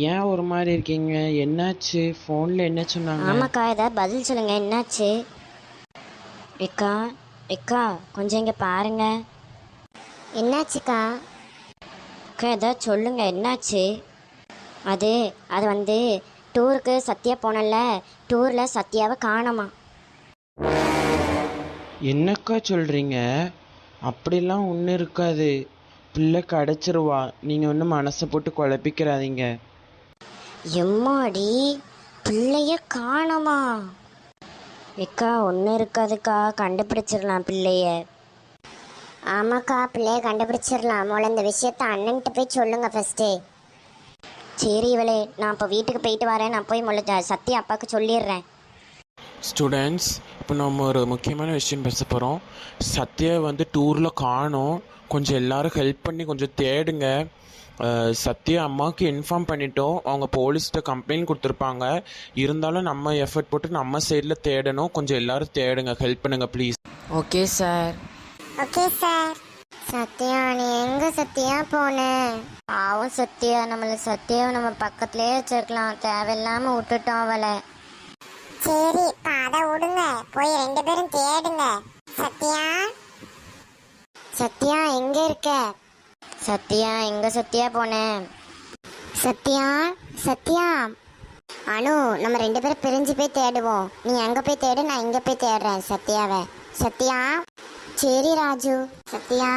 ஏன் ஒரு மாதிரி இருக்கீங்க? என்னாச்சு? ஃபோனில் என்ன சொன்னாங்க? ஆமாக்கா, ஏதாவது பதில் சொல்லுங்க, என்னாச்சு? எக்கா, எக்கா, கொஞ்சம் இங்கே பாருங்க. என்னாச்சுக்கா? அக்கா, ஏதாவது சொல்லுங்க, என்னாச்சு? அது அது வந்து டூருக்கு சத்யா போனல, டூரில் சத்யாவை காணோமா. என்னக்கா சொல்கிறீங்க? அப்படிலாம் ஒன்றும் இருக்காது. பிள்ளை கிடச்சிருவா. நீங்கள் ஒன்றும் மனசை போட்டு குழப்பிக்கிறாதீங்க. எம்மாடி, பிள்ளைய காணோமா? எக்கா, ஒன்றும் இருக்காதுக்கா, கண்டுபிடிச்சிடலாம் பிள்ளைய. ஆமாக்கா, பிள்ளைய கண்டுபிடிச்சிடலாம். முதல்ல இந்த விஷயத்த அண்ணன்கிட்ட போய் சொல்லுங்க ஃபஸ்ட்டு. சரி இவளே, நான் இப்போ வீட்டுக்கு போயிட்டு வரேன். நான் போய் முதல்ல சத்யா அப்பாவுக்கு சொல்லிடுறேன். ஸ்டூடெண்ட்ஸ், இப்போ நம்ம ஒரு முக்கியமான விஷயம் பேச போகிறோம். சத்யா வந்து டூரில் காணோம். கொஞ்சம் எல்லோரும் ஹெல்ப் பண்ணி கொஞ்சம் தேடுங்க. சத்யா அம்மாவுக்கு இன்ஃபார்ம் பண்ணிட்டோம். அவங்க போலீஸ்கிட்ட கம்ப்ளைண்ட் கொடுத்துருப்பாங்க. இருந்தாலும் நம்ம எஃபர்ட் போட்டு நம்ம சைடில் தேடணும். கொஞ்சம் எல்லோரும் தேடுங்க, ஹெல்ப் பண்ணுங்கள் please. Okay sir. Okay sir. Sathya, நீ எங்கே சத்யா போன? பாவம் சத்யா, சத்யாவை நம்ம பக்கத்துலேயே வச்சிருக்கலாம், தேவையில்லாமல் விட்டுட்டோம் அவளை. சரி, அதை விடுங்க, போய் 2 பேரும் தேடுங்க. சத்யா, சத்யா எங்க இருக்க? சத்யா, எங்க சத்யா போன? சத்யா, சத்யா. அனு, நம்ம 2 பேரும் பிரிஞ்சு போய் தேடுவோம். நீ அங்க போய் தேடு, நான் இங்க போய் தேடுறேன் சத்யாவை. சத்யா. சரி ராஜு. சத்யா,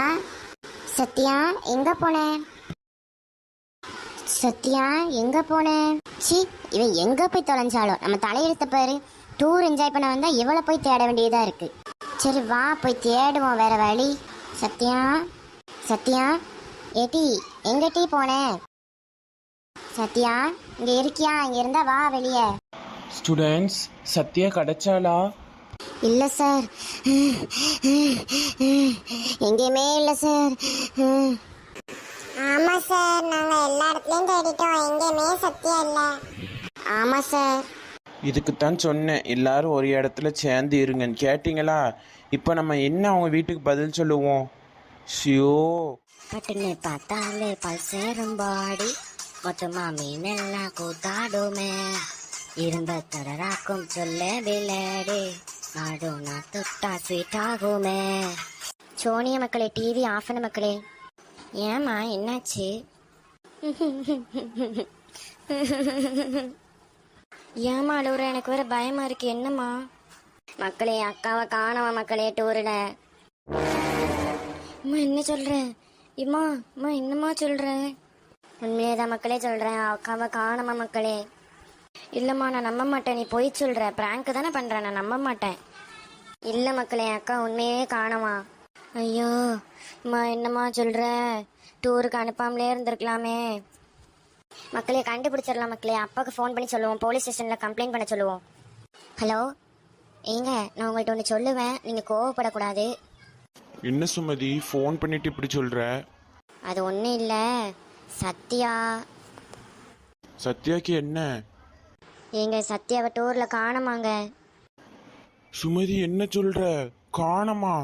சத்யா எங்க போன? சத்யா எங்க போன? சி, இவன் எங்க போய் தொலைஞ்சாலும் நம்ம தலையெழுத்த பாரு. டூர் என்ஜாய் பண்ண வந்தா இவளை போய் தேட வேண்டியதா இருக்கு. சரி வா, போய் தேடுவோம், வேற வழி. சத்யா, சத்யா, ஏட்டி எங்க டீ போன? சத்யா, இங்க இருக்கியா? இங்க இருந்தா வா வெளியே. ஸ்டூடெண்ட்ஸ், சத்யா கிடைச்சாலா? இல்ல சார், எங்கேயுமே இல்ல சார். ஆமா சார், நாங்க எல்லா இடத்துலயும் தேடிட்டோம், எங்கேயுமே சத்யா இல்ல. ஆமா சார். இதுக்குத்தான் சொன்னேன், எல்லாரும் ஒரு இடத்துல சேர்ந்து இருங்கன்னு. கேட்டிங்களா? இப்போ நம்ம என்ன அவங்க வீட்டுக்கு பதில் சொல்லுவோம்? ஷியோ, பட்டுன்னு பார்த்தாலே பல்சேரும் பாடி, மொத்தமா மீனெல்லாம் கூத்தாடுமே, இருந்த தொடராக்கும் சொல்ல விளையாடி, ஆடும் நான் தொட்டா ஸ்வீட் ஆகுமே. சோனியா மக்களே, டிவி ஆஃப் பண்ண மக்களே. ஏம்மா, என்னாச்சு? ஏம்மா அழுவுற? எனக்கு வேற பயமா இருக்கு. என்னம்மா? மக்களே, அக்காவை காணவா மக்களே டூரில். அம்மா என்ன சொல்ற? இம்மா, அம்மா என்னம்மா சொல்ற? உண்மையேதான் மக்களே சொல்றேன், அக்காவை காணமா மக்களே. இல்லம்மா, நான் நம்ப மாட்டேன். நீ போய் சொல்ற, பிராங்க் தானே பண்ற, நான் நம்ப மாட்டேன். இல்ல மக்களே, அக்கா உண்மையே காணமா. ஐயோ அம்மா, என்னம்மா சொல்ற? டூருக்கு அனுப்பாமலே இருந்திருக்கலாமே. மக்களே, கண்டுபிடிச்சிடலாம் மக்களே. அப்பாவுக்கு ஃபோன் பண்ணி சொல்லுவோம், போலீஸ் ஸ்டேஷனில் கம்ப்ளைண்ட் பண்ண சொல்லுவோம். ஹலோ ஏங்க, நான் உங்கள்கிட்ட ஒன்று சொல்லுவேன், நீங்கள் கோவப்படக்கூடாது. என்ன சுமதி, ஃபோன் பண்ணிட்டு இப்படி சொல்ற? அது ஒன்றும் இல்லை, சத்யா. சத்யாக்கு என்ன? எங்க சத்யாவை டூரில் காணமாங்க. சுமதி, என்ன சொல்ற? காணமா?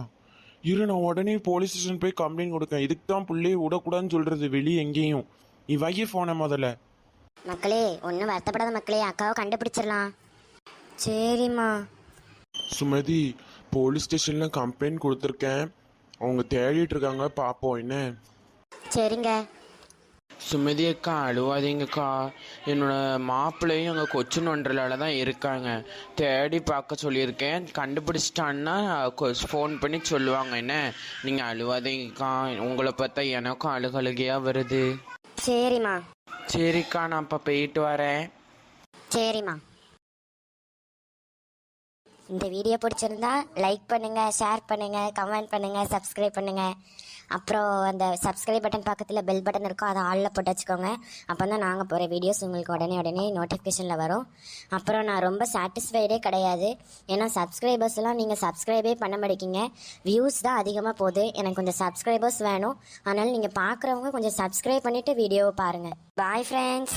இரு, நான் உடனே போலீஸ் ஸ்டேஷன் போய் கம்ப்ளைண்ட் கொடுக்கேன். இதுக்கு தான் பிள்ளையை விடக்கூடாதுன்னு சொல்றது, வெளியே எங்கேயும். நீ வைய போன முதல்ல. மக்களே, ஒன்றும் வருத்தப்படாத மக்களே, அக்காவை கண்டுபிடிச்சிடலாம். சரிம்மா. சுமதி, போலீஸ் ஸ்டேஷன்ல கம்ப்ளைண்ட் கொடுத்துருக்கேன், அவங்க தேடிட்டு இருக்காங்க, பார்ப்போம் என்ன. சரிங்க. சுமதி அக்கா, அழுவாதீங்கக்கா. என்னோட மாப்பிள்ளையும் அங்கே கொச்சின் ஒன்றலால தான் இருக்காங்க. தேடி பார்க்க சொல்லியிருக்கேன். கண்டுபிடிச்சிட்டான்னா ஃபோன் பண்ணி சொல்லுவாங்க என்ன. நீங்கள் அழுவாதீங்கக்கா. உங்களை பார்த்தா எனக்கும் அழுகழுகையாக வருது. சரிம்மா. சரிக்கா, நான் இப்போ போயிட்டு வரேன். சரிம்மா. இந்த வீடியோ பிடிச்சிருந்தா லைக் பண்ணுங்கள், ஷேர் பண்ணுங்கள், கமெண்ட் பண்ணுங்கள், சப்ஸ்கிரைப் பண்ணுங்கள். அப்புறம் அந்த சப்ஸ்கிரைப் பட்டன் பக்கத்தில் பெல் பட்டன் இருக்கும், அதை ஆளில் போட்டு வச்சுக்கோங்க. அப்போ தான் நாங்கள் போகிற வீடியோஸ் உங்களுக்கு உடனே நோட்டிஃபிகேஷனில் வரும். அப்புறம் நான் ரொம்ப சாட்டிஸ்ஃபைடே கிடையாது, ஏன்னா சப்ஸ்கிரைபர்ஸ்லாம் நீங்கள் சப்ஸ்கிரைபே பண்ண மாட்டேங்கிங்க. வியூஸ் தான் அதிகமாக போகுது. எனக்கு கொஞ்சம் சப்ஸ்கிரைபர்ஸ் வேணும். அதனால் நீங்கள் பார்க்குறவங்க கொஞ்சம் சப்ஸ்கிரைப் பண்ணிவிட்டு வீடியோவை பாருங்கள். Bye friends.